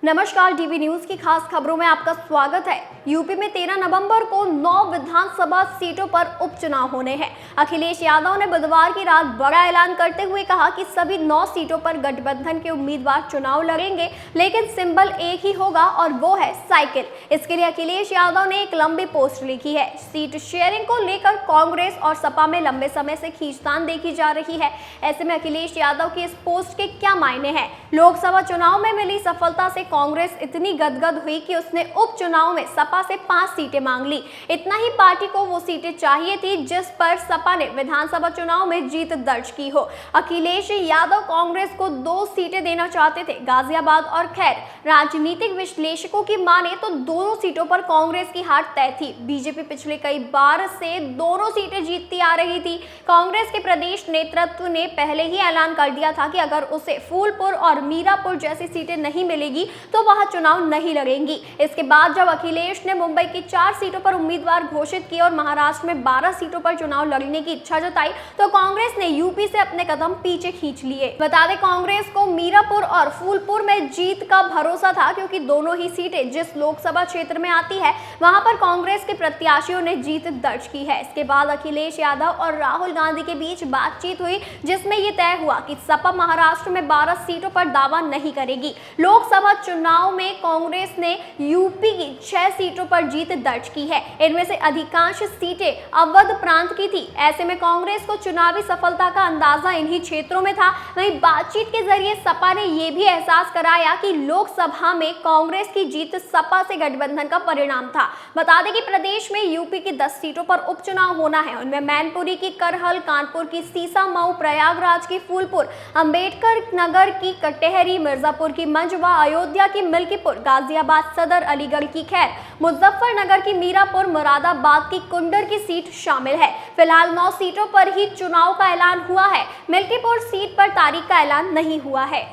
नमस्कार, dB news की खास खबरों में आपका स्वागत है। यूपी में 13 नवंबर को 9 विधानसभा सीटों पर उपचुनाव होने हैं। अखिलेश यादव ने बुधवार की रात बड़ा ऐलान करते हुए कहा कि सभी 9 सीटों पर गठबंधन के उम्मीदवार चुनाव लड़ेंगे, लेकिन सिंबल एक ही होगा और वो है साइकिल। इसके लिए अखिलेश यादव ने एक लंबी पोस्ट लिखी है। सीट शेयरिंग को लेकर कांग्रेस और सपा में लंबे समय से खींचतान देखी जा रही है। ऐसे में अखिलेश यादव की इस पोस्ट के क्या मायने हैं? लोकसभा चुनाव में मिली सफलता से कांग्रेस इतनी गदगद हुई कि उसने उपचुनाव में सपा से 5 सीटें मांग ली। इतना ही पार्टी को वो सीटें चाहिए थी जिस पर सपा ने विधानसभा चुनाव में जीत दर्ज की हो। अखिलेश यादव कांग्रेस को 2 सीटें देना चाहते थे, गाजियाबाद और खैर। राजनीतिक विश्लेषकों की माने तो दोनों सीटों पर कांग्रेस की हार तय थी। बीजेपी पिछले कई बार से दोनों सीटें जीतती आ रही थी। कांग्रेस के प्रदेश नेतृत्व ने पहले ही ऐलान कर दिया था कि अगर उसे फूलपुर और मीरापुर जैसी सीटें नहीं मिलेगी तो वह चुनाव नहीं लड़ेंगी। इसके बाद जब अखिलेश ने मुंबई की 4 सीटों पर उम्मीदवार घोषित किए और महाराष्ट्र में 12 सीटों पर चुनाव लड़ने की इच्छा जताई तो कांग्रेस ने यूपी से अपने कदम पीछे खींच लिए। बता दें, कांग्रेस को मीरापुर और फूलपुर में जीत का भरोसा था, क्योंकि दोनों ही सीटें जिस लोकसभा क्षेत्र में आती है वहां पर कांग्रेस के प्रत्याशियों ने जीत दर्ज की है। इसके बाद अखिलेश यादव और राहुल गांधी के बीच बातचीत हुई, जिसमें यह तय हुआ कि सपा महाराष्ट्र में 12 सीटों पर दावा नहीं करेगी। लोकसभा चुनाव में कांग्रेस ने यूपी की 6 सीटों पर जीत दर्ज की है। इनमें से अधिकांश सीटें अवध प्रांत की थी। ऐसे में कांग्रेस को चुनावी सफलता का अंदाजा इन्हीं क्षेत्रों में था। वहीं बातचीत के जरिए सपा ने यह भी एहसास कराया कि लोकसभा में कांग्रेस की जीत सपा से गठबंधन का परिणाम था। बता दें कि प्रदेश में यूपी की 10 सीटों पर उपचुनाव होना है। उनमें मैनपुरी की करहल, कानपुर की सीसामऊ, प्रयागराज की फूलपुर, अंबेडकर नगर की कटेहरी, मिर्जापुर की मंझवा, अयोध्या की मिल्कीपुर, गाजियाबाद सदर, अलीगढ़ की खैर, मुजफ्फरनगर की मीरापुर, मुरादाबाद की कुंडर की सीट शामिल है। फिलहाल 9 सीटों पर ही चुनाव का ऐलान हुआ है। मिल्कीपुर सीट पर तारीख का ऐलान नहीं हुआ है।